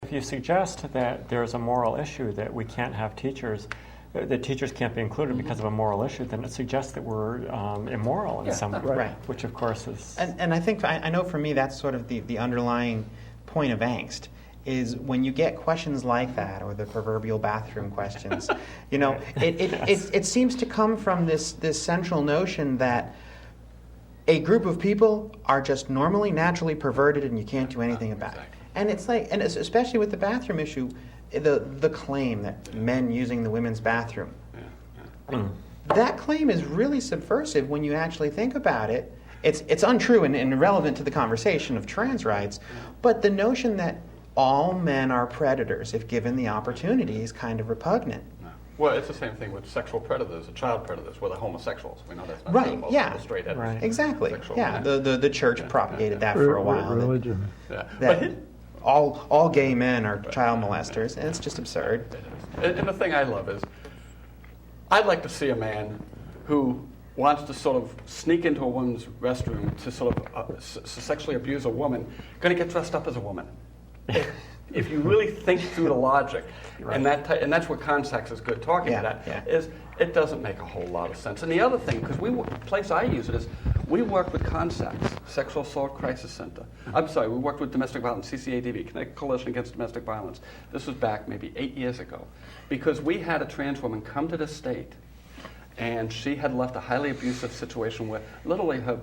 If you suggest that there's a moral issue that we can't have teachers, that teachers can't be included because of a moral issue, then it suggests that we're immoral in some way, right. which of course is... And I think, I know for me that's sort of the underlying point of angst, is when you get questions like that, or the proverbial bathroom questions, you know, it seems to come from this central notion that a group of people are just normally, naturally perverted and you can't do anything about it. And it's like, and especially with the bathroom issue, the claim that men using the women's bathroom, that claim is really subversive when you actually think about it. It's untrue and irrelevant to the conversation of trans rights, but the notion that all men are predators if given the opportunity is kind of repugnant. Well, it's the same thing with sexual predators or child predators, where they're homosexuals. We know that's not Right, true. Most yeah. people straight editors. Right. Exactly. Sexual, Yeah, the church propagated that for a while. Religion. Yeah. That all gay men are child molesters, and it's just absurd. And the thing I love is, I'd like to see a man who wants to sort of sneak into a woman's restroom to sort of sexually abuse a woman, going to get dressed up as a woman. If you really think through the logic, Right. and that's what Consax is good talking about, is it doesn't make a whole lot of sense. And the other thing, because the place I use it is, we work with Consax, Sexual Assault Crisis Center. I'm sorry, we worked with Domestic Violence, CCADV, Connecticut Coalition Against Domestic Violence. This was back maybe 8 years ago. Because we had a trans woman come to the state, and she had left a highly abusive situation where literally her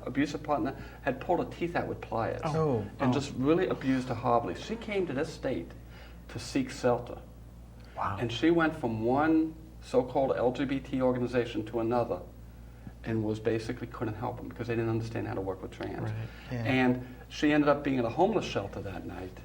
abusive partner, had pulled her teeth out with pliers and just really abused her horribly. She came to this state to seek shelter. Wow. And she went from one so-called LGBT organization to another and was basically couldn't help them because they didn't understand how to work with trans. Right. Yeah. And she ended up being in a homeless shelter that night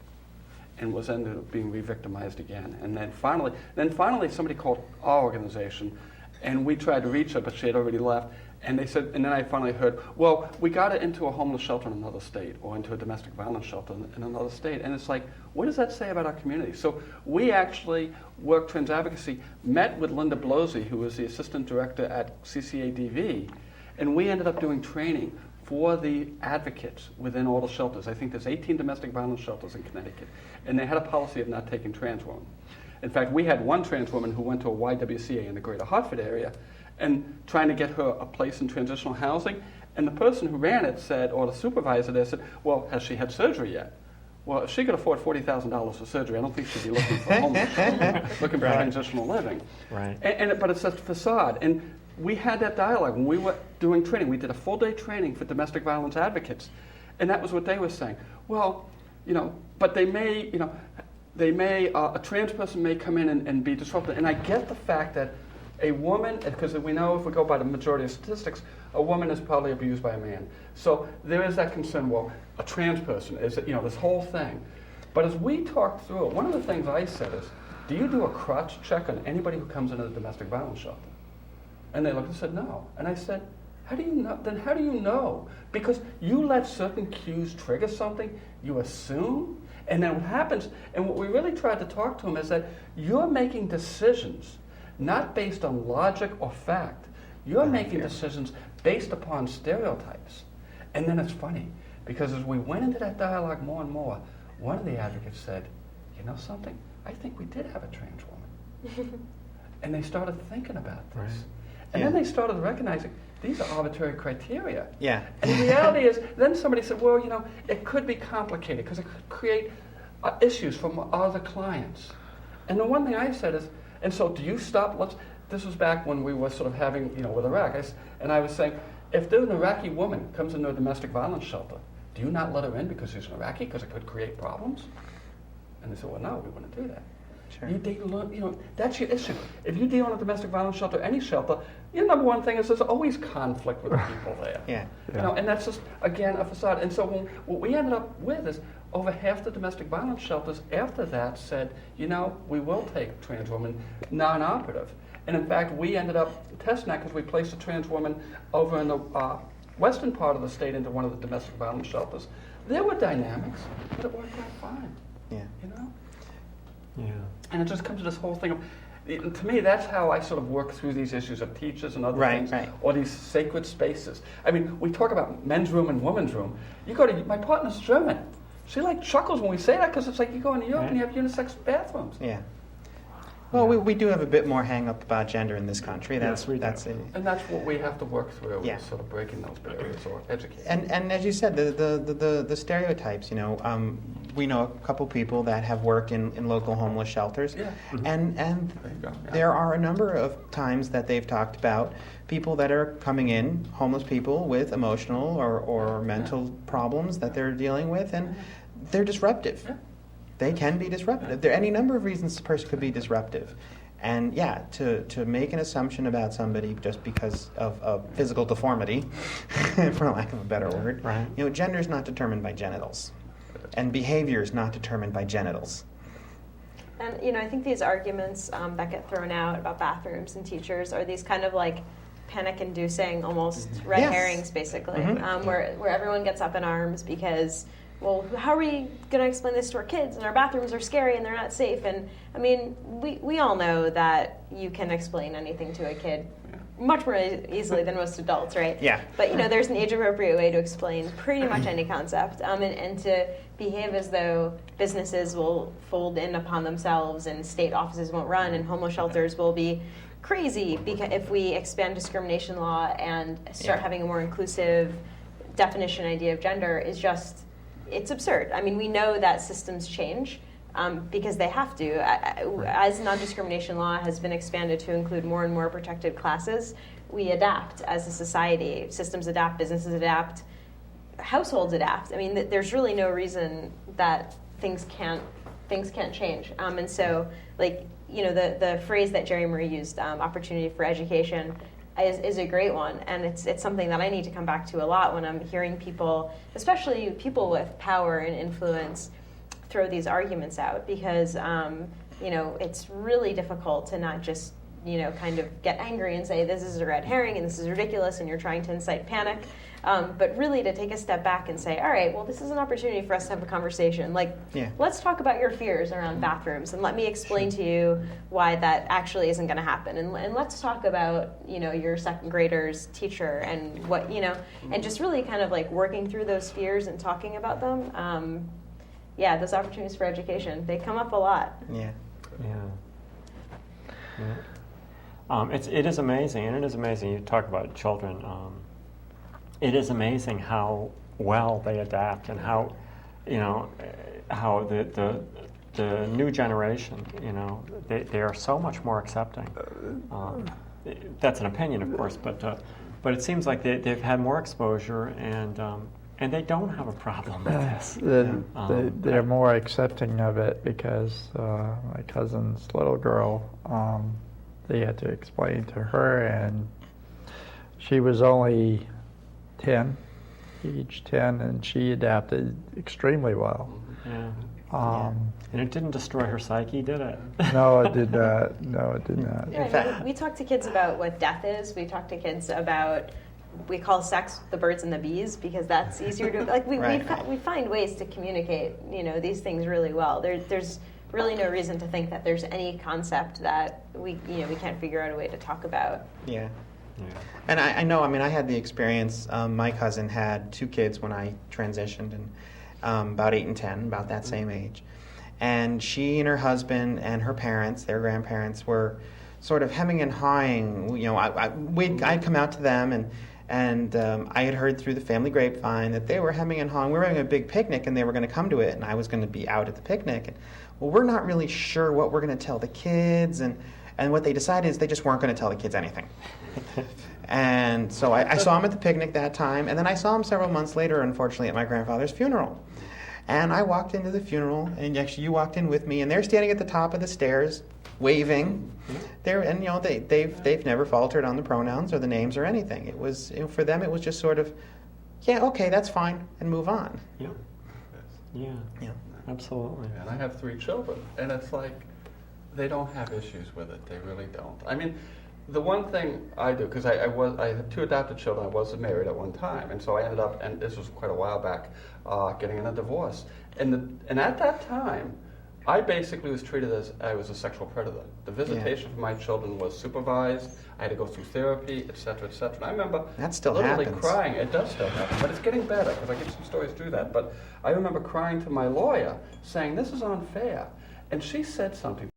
and ended up being re-victimized again. And then finally somebody called our organization, and we tried to reach her, but she had already left. And they said, and then I finally heard, well, we got her into a homeless shelter in another state, or into a domestic violence shelter in another state. And it's like, what does that say about our community? So we actually worked trans advocacy, met with Linda Blosey, who was the assistant director at CCADV, and we ended up doing training for the advocates within all the shelters. I think there's 18 domestic violence shelters in Connecticut, and they had a policy of not taking trans women. In fact, we had one trans woman who went to a YWCA in the greater Hartford area and trying to get her a place in transitional housing. And the person who ran it said, or the supervisor there said, well, has she had surgery yet? Well, if she could afford $40,000 for surgery, I don't think she'd be looking for homeless, looking for transitional living. Right. But it's a facade. And we had that dialogue when we were doing training. We did a full-day training for domestic violence advocates. And that was what they were saying. Well, but they may, a trans person may come in and be disruptive. And I get the fact that a woman, because we know if we go by the majority of statistics, a woman is probably abused by a man. So there is that concern, well, a trans person, is it, this whole thing. But as we talked through it, one of the things I said is, do you do a crotch check on anybody who comes into the domestic violence shelter? And they looked and said, no. And I said, how do you know? Then how do you know? Because you let certain cues trigger something, you assume, and then what happens, and what we really tried to talk to them is that you're making decisions not based on logic or fact. You're making decisions based upon stereotypes. And then it's funny, because as we went into that dialogue more and more, one of the advocates said, you know something? I think we did have a trans woman. And they started thinking about this. Right. And then they started recognizing these are arbitrary criteria. Yeah. And the reality is, then somebody said, well, it could be complicated because it could create issues from other clients. And the one thing I said is, and so do you stop, this was back when we were sort of having, with Iraq, and I was saying, if there's an Iraqi woman comes into a domestic violence shelter, do you not let her in because she's an Iraqi, because it could create problems? And they said, well, no, we wouldn't do that. Sure. That's your issue. If you deal in a domestic violence shelter, any shelter, your number one thing is there's always conflict with the people there. Yeah. And that's just, again, a facade. And so what we ended up with is over half the domestic violence shelters after that said, we will take trans women non-operative. And in fact, we ended up testing that because we placed a trans woman over in the western part of the state into one of the domestic violence shelters. There were dynamics, but it worked out fine. Yeah. Yeah. And it just comes to this whole thing of, to me, that's how I sort of work through these issues of teachers and other things, or these sacred spaces. I mean, we talk about men's room and women's room. You go to, my partner's German. she like chuckles when we say that because it's like you go in New York Right. and you have unisex bathrooms. Yeah. Well, we do have a bit more hang up about gender in this country. Yes, we do. That's it. And that's what we have to work through, Yeah. is sort of breaking those barriers or educating. And as you said, the stereotypes. We know a couple people that have worked in local homeless shelters, Yeah. and There you go. Yeah. there are a number of times that they've talked about people that are coming in, homeless people with emotional or mental problems that they're dealing with, and they're disruptive. Yeah. They can be disruptive. There are any number of reasons a person could be disruptive. And yeah, to make an assumption about somebody just because of physical deformity, for lack of a better word, Right. gender is not determined by genitals, and behavior is not determined by genitals. And I think these arguments that get thrown out about bathrooms and teachers are these kind of like panic-inducing, almost red Yes. herrings, basically, Mhm. where everyone gets up in arms because, well, how are we going to explain this to our kids? And our bathrooms are scary and they're not safe. And I mean, we all know that you can explain anything to a kid much more easily than most adults, right? Yeah. But there's an age-appropriate way to explain pretty much any concept, and to behave as though businesses will fold in upon themselves and state offices won't run and homeless shelters will be crazy because if we expand discrimination law and start Yeah. having a more inclusive definition idea of gender is just, it's absurd. I mean, we know that systems change. Because they have to. As non-discrimination law has been expanded to include more and more protected classes, we adapt as a society. Systems adapt, businesses adapt, households adapt. I mean, there's really no reason that things can't change. And so, the phrase that Jerry Marie used, opportunity for education, is a great one, and it's something that I need to come back to a lot when I'm hearing people, especially people with power and influence, throw these arguments out because it's really difficult to not just kind of get angry and say this is a red herring and this is ridiculous and you're trying to incite panic, but really to take a step back and say, all right, well, this is an opportunity for us to have a conversation. Let's talk about your fears around bathrooms and let me explain to you why that actually isn't going to happen, and let's talk about your second grader's teacher and what and just really kind of like working through those fears and talking about them. Yeah, those opportunities for education, they come up a lot. Yeah. It is amazing, and it is amazing. You talk about children. It is amazing how well they adapt, and how the new generation. They are so much more accepting. That's an opinion, of course, but it seems like they've had more exposure and they don't have a problem with this. They're more accepting of it because my cousin's little girl, they had to explain to her, and she was only 10, age 10, and she adapted extremely well. Yeah. And it didn't destroy her psyche, did it? No, it did not. No, it did not. Yeah, In fact- we talk to kids about what death is. We talk to kids about, we call sex the birds and the bees because that's easier to Right. we find ways to communicate these things really well. There's really no reason to think that there's any concept that we can't figure out a way to talk about. Yeah. Yeah. And I know, I had the experience. My cousin had 2 kids when I transitioned, and about 8 and 10, about that same age. And she and her husband and her parents, their grandparents, were sort of hemming and hawing. I'd come out to them, and I had heard through the family grapevine that they were hemming and hawing. We were having a big picnic, and they were going to come to it, and I was going to be out at the picnic. And, well, we're not really sure what we're going to tell the kids, and what they decided is they just weren't going to tell the kids anything. And so I saw him at the picnic that time, and then I saw him several months later, unfortunately, at my grandfather's funeral. And I walked into the funeral, and actually you walked in with me, and they're standing at the top of the stairs, waving. They've never faltered on the pronouns or the names or anything. It was for them. It was just sort of, yeah, okay, that's fine, and move on. Yeah. Yeah. Yeah. Absolutely. And I have 3 children, and it's like they don't have issues with it. They really don't. I mean, the one thing I do, because I had 2 adopted children. I wasn't married at one time, and so I ended up, and this was quite a while back, getting in a divorce. And at that time, I basically was treated as I was a sexual predator. The visitation for my children was supervised. I had to go through therapy, et cetera, et cetera. And I remember That still literally happens. crying. It does still happen, but it's getting better because I get some stories through that. But I remember crying to my lawyer saying, this is unfair. And she said something.